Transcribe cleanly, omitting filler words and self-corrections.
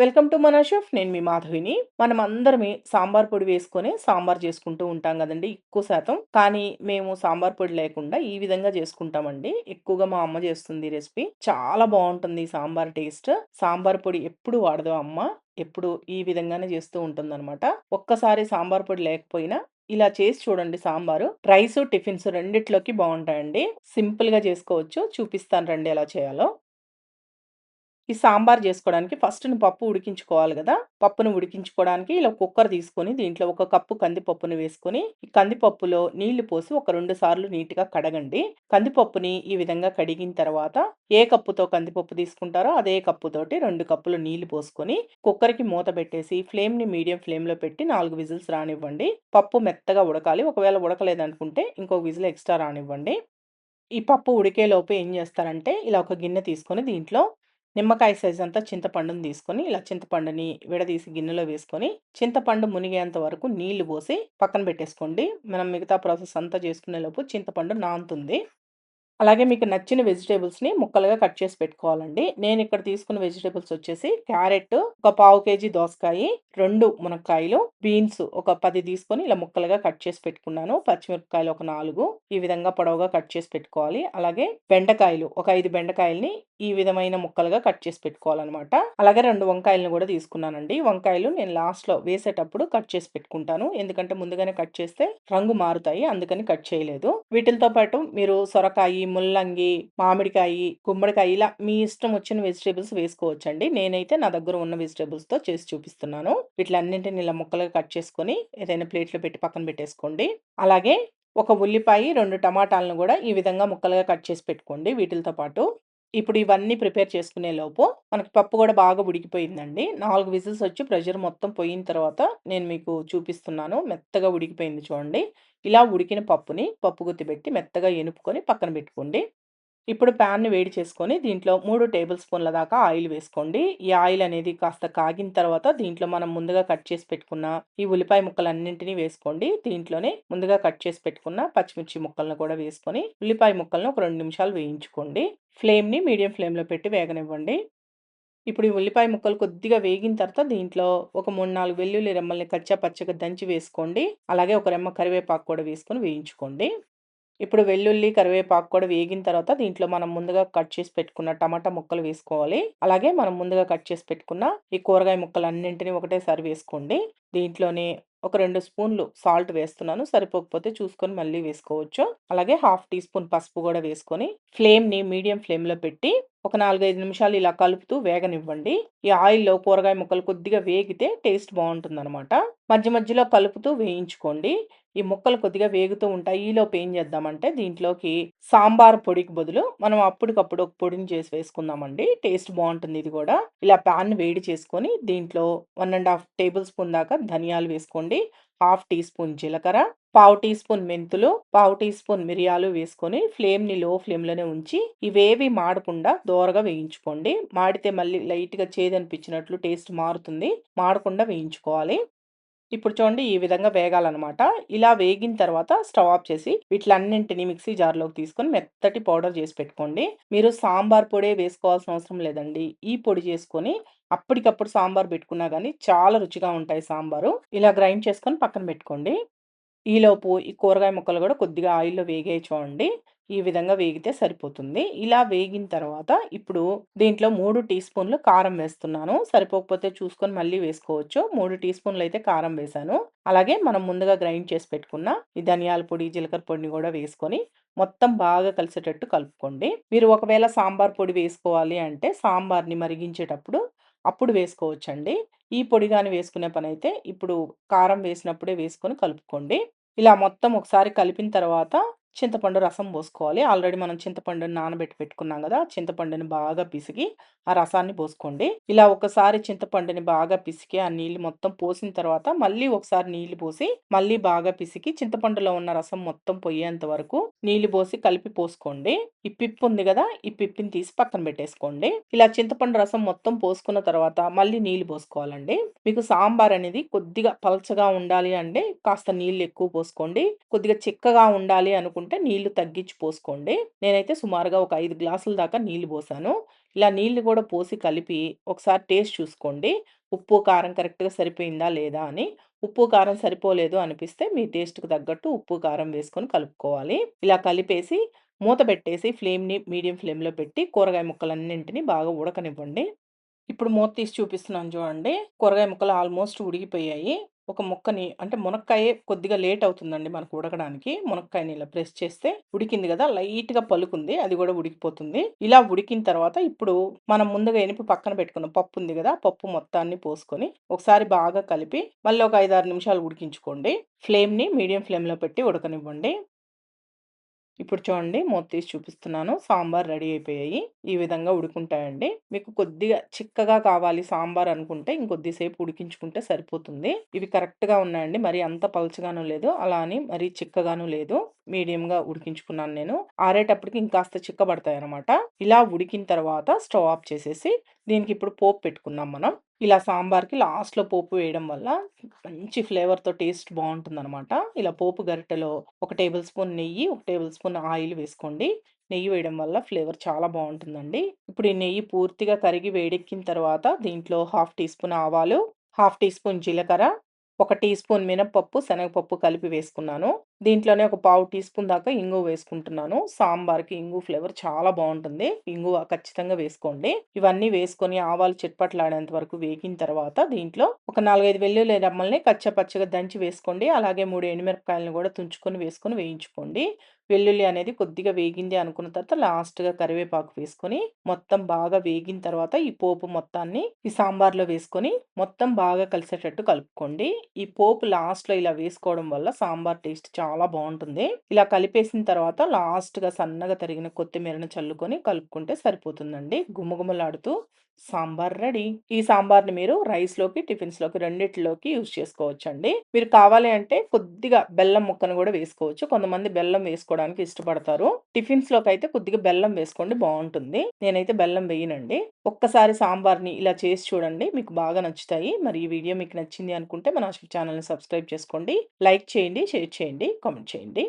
Welcome to మన chef. నేను మీ మాధవిని. మనమందరమే సాంబార్ పొడి వేసుకొని సాంబార్ చేసుకుంటూ ఉంటాం గదండీ ఎక్కువ శాతం. కానీ మేము సాంబార్ పొడి లేకుండా ఈ విధంగా చేసుకుంటామండి. ఎక్కువగా మా అమ్మ చేస్తుంది ఈ రెసిపీ. చాలా బావుంటుంది ఈ సాంబార్ టేస్ట్. సాంబార్ పొడి ఎప్పుడు వాడదు అమ్మ. ఎప్పుడు ఈ విధంగానే చేస్తూ ఉంటుందనమాట. ఒక్కసారి సాంబార్ పొడి లేకపోయినా ఇలా చేసి చూడండి సాంబారు. రైసు, టిఫిన్స్ రెండిట్లోకి బావుంటాయండి. సింపుల్‌గా చేసుకోవచ్చు. చూపిస్తాను రండి ఎలా చేయాలో. ఈ సాంబార్ జేసుకోవడానికి ఫస్ట్ పప్పు ఉడికించుకోవాలి గదా! పప్పును ఉడికించుకోవడానికి ఇలా కుక్కర్ తీసుకొని దీంట్లో ఒక కప్పు కందిపప్పుని వేసుకొని, ఈ కందిపప్పులో నీళ్లు పోసి ఒక 2 సార్లు నీట్‌గా కడగండి. కందిపప్పుని ఈ విధంగా కడిగిన తర్వాత ఏ కప్పుతో కందిపప్పు తీసుకుంటారో అదే కప్పుతోటి 2 కప్పులు నీళ్లు పోసుకొని కుక్కర్‌కి మూత పెట్టేసి ఫ్లేమ్‌ని మీడియం ఫ్లేమ్‌లో పెట్టి 4 విజిల్స్ రానివ్వండి. పప్పు మెత్తగా ఉడకాలి. ఒకవేళ ఉడకలేదనుకుంటే ఇంకో విజిల్ ఎక్స్‌ట్రా రానివ్వండి. ఈ పప్పు ఉడికేలోపు ఏం జేస్తారంటే, ఇలా ఒక గిన్నె తీసుకొని దీంట్లో నిమ్మకాయ సైజంతా చింతపండుని తీసుకొని, ఇలా చింతపండుని విడదీసి గిన్నెలో వేసుకొని, చింతపండు మునిగేంత వరకు నీళ్లు పోసి పక్కన పెట్టేసుకోండి. మనం మిగతా ప్రాసెస్ అంతా చేసుకునేలోపు చింతపండు నానుతుంది. అలాగే మీకు నచ్చిన వెజిటబుల్స్‌ని ముక్కలుగా కట్ చేసి పెట్టుకోవాలండి. నేనిక్కడ తీసుకున్న వెజిటబుల్స్ వచ్చేసి క్యారెట్, ఒక పావు కేజీ దోసకాయి, 2 మునక్కాయలు, బీన్స్ ఒక 10 తీసుకొని ఇలా ముక్కలుగా కట్ చేసి పెట్టుకున్నాను. పచ్చిమిరపకాయలు ఒక 4 ఈ విధంగా పొడవుగా కట్ చేసి పెట్టుకోవాలి. అలాగే బెండకాయలు ఒక 5 బెండకాయల్ని ఈ విధమైన ముక్కలుగా కట్ చేసి పెట్టుకోవాలనమాట. అలాగే 2 వంకాయలను కూడా తీసుకున్నానండి. వంకాయలు నేను లాస్ట్‌లో వేసేటప్పుడు కట్ చేసి పెట్టుకుంటాను. ఎందుకంటే ముందుగానే కట్ చేస్తే రంగు మారుతాయి. అందుకని కట్ చేయలేదు. వీటిలతో పాటు మీరు సొరకాయి, ముల్లంగి, మామిడికాయి, గుమ్మడికాయ ఇలా మీ ఇష్టం వచ్చిన వెజిటబుల్స్ వేసుకోవచ్చండి. నేనైతే నా దగ్గర ఉన్న వెజిటబుల్స్‌తో చేసి చూపిస్తున్నాను. వీటిలన్నింటిని ఇలా ముక్కలుగా కట్ చేసుకొని ఏదైనా ప్లేట్‌లో పెట్టి పక్కన పెట్టేసుకోండి. అలాగే ఒక ఉల్లిపాయి, 2 టమాటాలను గూడా ఈ విధంగా ముక్కలుగా కట్ చేసి పెట్టుకోండి వీటిలతో పాటు. ఇప్పుడు ఇవన్నీ ప్రిపేర్ చేసుకునే లోపు మనకి పప్పు గూడా బాగా ఉడికిపోయిందండి. 4 విజిల్స్ వచ్చి ప్రెషర్ మొత్తం పోయిన తర్వాత నేను మీకు చూపిస్తున్నాను. మెత్తగా ఉడికిపోయింది చూడండి. ఇలా ఉడికిన పప్పుని పప్పు గుత్తి పెట్టి మెత్తగా ఎనుపుకొని పక్కన పెట్టుకోండి. ఇప్పుడు ప్యాన్‌ని వేడి చేసుకొని దీంట్లో 3 టేబుల్ స్పూన్ల దాకా ఆయిల్ వేసుకోండి. ఈ ఆయిల్ అనేది కాస్త కాగిన తర్వాత దీంట్లో మనం ముందుగా కట్ చేసి పెట్టుకున్న ఈ ఉల్లిపాయ ముక్కలన్నింటిని వేసుకోండి. దీంట్లోనే ముందుగా కట్ చేసి పెట్టుకున్న పచ్చిమిర్చి ముక్కలను కూడా వేసుకొని ఉల్లిపాయ ముక్కలను ఒక 2 నిమిషాలు వేయించుకోండి. ఫ్లేమ్‌ని మీడియం ఫ్లేమ్‌లో పెట్టి వేగనివ్వండి. ఇప్పుడు ఈ ఉల్లిపాయ ముక్కలు కొద్దిగా వేగిన తర్వాత దీంట్లో ఒక 3, 4 వెల్లుల్లి రెమ్మల్ని కచ్చా పచ్చగా దంచి వేసుకోండి. అలాగే ఒక రెమ్మ కరివేపాకు కూడా వేసుకొని వేయించుకోండి. ఇప్పుడు వెల్లుల్లి, కరివేపాకు కూడా వేగిన తర్వాత దీంట్లో మనం ముందుగా కట్ చేసి పెట్టుకున్న టమాటా ముక్కలు వేసుకోవాలి. అలాగే మనం ముందుగా కట్ చేసి పెట్టుకున్న ఈ కూరగాయ ముక్కలన్నింటిని ఒకటేసారి వేసుకోండి. దీంట్లోనే ఒక 2 స్పూన్లు సాల్ట్ వేస్తున్నాను. సరిపోకపోతే చూసుకొని మళ్ళీ వేసుకోవచ్చు. అలాగే హాఫ్ టీ స్పూన్ పసుపు గూడా వేసుకొని ఫ్లేమ్‌ని మీడియం ఫ్లేమ్‌లో పెట్టి ఒక 4, 5 నిమిషాలు ఇలా కలుపుతూ వేగనివ్వండి. ఈ ఆయిల్‌లో కూరగాయ ముక్కలు కొద్దిగా వేగితే టేస్ట్ బావుంటుందనమాట. మధ్య మధ్యలో కలుపుతూ వేయించుకోండి. ఈ ముక్కలు కొద్దిగా వేగుతూ ఉంటాయి. ఈలోపు ఏం చేద్దామంటే దీంట్లోకి సాంబార్ పొడికి బదులు మనం అప్పటికప్పుడు ఒక పొడిని చేసి వేసుకుందామండి. టేస్ట్ బావుంటుంది ఇది గూడా. ఇలా పాన్ వేడి చేసుకొని దీంట్లో 1 ½ టేబుల్ స్పూన్ దాకా ధనియాలు వేసుకోండి. హాఫ్ టీ స్పూన్ జీలకర్ర, పావు టీ స్పూన్ మెంతులు, పావు టీ స్పూన్ మిరియాలు వేసుకొని ఫ్లేమ్‌ని లో ఫ్లేమ్‌లోనే ఉంచి ఇవేవి మాడకుండా దోరగా వేయించుకోండి. మాడితే మళ్ళీ లైట్‌గా చేదనిపించినట్లు టేస్ట్ మారుతుంది. మాడకుండా వేయించుకోవాలి. ఇప్పుడు చూడండి ఈ విధంగా వేగాలనమాట. ఇలా వేగిన తర్వాత స్టవ్ ఆఫ్ చేసి వీటిలన్నింటిని మిక్సీ జార్‌లోకి తీసుకొని మెత్తటి పౌడర్ చేసి పెట్టుకోండి. మీరు సాంబార్ పొడే వేసుకోవాల్సిన అవసరం లేదండి. ఈ పొడి చేసుకొని అప్పటికప్పుడు సాంబార్ పెట్టుకున్నా గానీ చాలా రుచిగా ఉంటాయి సాంబారు. ఇలా గ్రైండ్ చేసుకొని పక్కన పెట్టుకోండి. ఈలోపు ఈ కూరగాయ ముక్కలు గూడా కొద్దిగా ఆయిల్‌లో వేగాయి చూడండి. ఈ విధంగా వేగితే సరిపోతుంది. ఇలా వేగిన తర్వాత ఇప్పుడు దీంట్లో 3 టీ స్పూన్లు కారం వేస్తున్నాను. సరిపోకపోతే చూసుకొని మళ్ళీ వేసుకోవచ్చు. 3 టీ స్పూన్లయితే కారం వేశాను. అలాగే మనం ముందుగా గ్రైండ్ చేసి పెట్టుకున్న ఈ ధనియాల పొడి, జీలకర్ర పొడిని గూడా వేసుకొని మొత్తం బాగా కలిసేటట్టు కలుపుకోండి. మీరు ఒకవేళ సాంబార్ పొడి వేసుకోవాలి అంటే సాంబార్‌ని మరిగించేటప్పుడు అప్పుడు వేసుకోవచ్చండి. ఈ పొడి గాని వేసుకునే పనైతే ఇప్పుడు కారం వేసినప్పుడే వేసుకొని కలుపుకోండి. ఇలా మొత్తం ఒకసారి కలిపిన తర్వాత చింతపండు రసం పోసుకోవాలి. ఆల్రెడీ మనం చింతపండుని నానబెట్టి పెట్టుకున్నాం గదా! చింతపండుని బాగా పిసికి ఆ రసాన్ని పోసుకోండి. ఇలా ఒకసారి చింతపండుని బాగా పిసికి ఆ నీళ్లు మొత్తం పోసిన తర్వాత మళ్ళీ ఒకసారి నీళ్లు పోసి మళ్ళీ బాగా పిసికి చింతపండులో ఉన్న రసం మొత్తం పొయ్యేంత వరకు నీళ్లు పోసి కలిపి పోసుకోండి. ఈ పిప్పు ఉంది గదా! ఈ పిప్పిని తీసి పక్కన పెట్టేసుకోండి. ఇలా చింతపండు రసం మొత్తం పోసుకున్న తర్వాత మళ్ళీ నీళ్లు పోసుకోవాలండి. మీకు సాంబార్ అనేది కొద్దిగా పల్చగా ఉండాలి అంటే కాస్త నీళ్లు ఎక్కువ పోసుకోండి. కొద్దిగా చిక్కగా ఉండాలి అనుకుంటే అనుకుంటే నీళ్లు తగ్గించి పోసుకోండి. నేనైతే సుమారుగా ఒక 5 గ్లాసుల దాకా నీళ్లు పోసాను. ఇలా నీళ్లు కూడా పోసి కలిపి ఒకసారి టేస్ట్ చూసుకోండి. ఉప్పు, కారం కరెక్ట్‌గా సరిపోయిందా లేదా అని. ఉప్పు, కారం సరిపోలేదు అనిపిస్తే మీ టేస్ట్‌కి తగ్గట్టు ఉప్పు, కారం వేసుకొని కలుపుకోవాలి. ఇలా కలిపేసి మూత పెట్టేసి ఫ్లేమ్‌ని మీడియం ఫ్లేమ్‌లో పెట్టి కూరగాయ ముక్కలన్నింటిని బాగా ఉడకనివ్వండి. ఇప్పుడు మూత తీసి చూపిస్తున్నాను చూడండి. కూరగాయ ముక్కలు ఆల్మోస్ట్ ఉడికిపోయాయి. ఒక ముక్కని అంటే మునక్కాయే కొద్దిగా లేట్ అవుతుందండి మనకు ఉడకడానికి. మునక్కాయని ఇలా ప్రెస్ చేస్తే ఉడికింది గదా! లైట్‌గా పలుకుంది. అది గూడా ఉడికిపోతుంది. ఇలా ఉడికిన తర్వాత ఇప్పుడు మనం ముందుగా ఎనిపి పక్కన పెట్టుకున్న పప్పు ఉంది గదా! పప్పు మొత్తాన్ని పోసుకొని ఒకసారి బాగా కలిపి మళ్ళీ ఒక 5, 6 నిమిషాలు ఉడికించుకోండి. ఫ్లేమ్‌ని మీడియం ఫ్లేమ్‌లో పెట్టి ఉడకనివ్వండి. ఇప్పుడు చూడండి మూత తీసి చూపిస్తున్నాను. సాంబార్ రెడీ అయిపోయాయి. ఈ విధంగా ఉడుకుంటాయండి. మీకు కొద్దిగా చిక్కగా కావాలి సాంబార్ అనుకుంటే ఇంకొద్ది సేపు ఉడికించుకుంటే సరిపోతుంది. ఇవి కరెక్ట్‌గా ఉన్నాయండి. మరి అంత పలచగాను లేదు. అలా అని మరీ చిక్కగాను లేదు. మీడియంగా ఉడికించుకున్నాను నేను. ఆరేటప్పటికి ఇంకాస్త చిక్కబడతాయన్నమాట. ఇలా ఉడికిన తర్వాత స్టవ్ ఆఫ్ చేసేసి దీనికి ఇప్పుడు పోపు పెట్టుకుందాం మనం. ఇలా సాంబార్‌కి లాస్ట్‌లో పోపు వేయడం వల్ల మంచి ఫ్లేవర్‌తో టేస్ట్ బావుంటుందనమాట. ఇలా పోపు గరిటెలో ఒక టేబుల్ స్పూన్ నెయ్యి, ఒక టేబుల్ స్పూన్ ఆయిల్ వేసుకోండి. నెయ్యి వేయడం వల్ల ఫ్లేవర్ చాలా బావుంటుందండి. ఇప్పుడు ఈ నెయ్యి పూర్తిగా కరిగి వేడెక్కిన తర్వాత దీంట్లో హాఫ్ టీ స్పూన్ ఆవాలు, హాఫ్ టీ స్పూన్ జీలకర్ర, ఒక టీ స్పూన్ మినపప్పు, శనగపప్పు కలిపి వేసుకున్నాను. దీంట్లోనే ఒక పావు టీ స్పూన్ దాకా ఇంగువ వేసుకుంటున్నాను. సాంబార్‌కి ఇంగువ ఫ్లేవర్ చాలా బావుంటుంది. ఇంగువ ఖచ్చితంగా వేసుకోండి. ఇవన్నీ వేసుకొని ఆవాలు చిట్పట్లాడేంత వరకు వేగిన తర్వాత దీంట్లో ఒక 4, 5 వెల్లుల్లి రెమ్మల్ని కచ్చా పచ్చగా దంచి వేసుకోండి. అలాగే 3 ఎండుమిరపకాయలను కూడా తుంచుకొని వేసుకొని వేయించుకోండి. వెల్లుల్లి అనేది కొద్దిగా వేగింది అనుకున్న తర్వాత లాస్ట్‌గా కరివేపాకు వేసుకొని మొత్తం బాగా వేగిన తర్వాత ఈ పోపు మొత్తాన్ని ఈ సాంబార్‌లో వేసుకొని మొత్తం బాగా కలిసేటట్టు కలుపుకోండి. ఈ పోపు లాస్ట్‌లో ఇలా వేసుకోవడం వల్ల సాంబార్ టేస్ట్ చాలా బావుంటుంది. ఇలా కలిపేసిన తర్వాత లాస్ట్‌గా సన్నగా తరిగిన కొత్తిమీరను చల్లుకొని కలుపుకుంటే సరిపోతుందండి. గుమగుమలాడుతూ సాంబార్ రెడీ. ఈ సాంబార్‌ని మీరు రైస్‌లోకి, టిఫిన్స్‌లోకి రెండిటిలోకి యూజ్ చేసుకోవచ్చండి. మీరు కావాలి అంటే కొద్దిగా బెల్లం ముక్కను గూడా వేసుకోవచ్చు. కొంతమంది బెల్లం వేసుకోవడానికి ఇష్టపడతారు. టిఫిన్స్‌లోకైతే కొద్దిగా బెల్లం వేసుకోండి బావుంటుంది. నేనైతే బెల్లం వేయనండి. ఒక్కసారి సాంబార్‌ని ఇలా చేసి చూడండి. మీకు బాగా నచ్చుతాయి. మరి ఈ వీడియో మీకు నచ్చింది అనుకుంటే మన ఛానెల్‌ని సబ్స్క్రైబ్ చేసుకోండి. లైక్ చేయండి, షేర్ చేయండి, కామెంట్ చేయండి.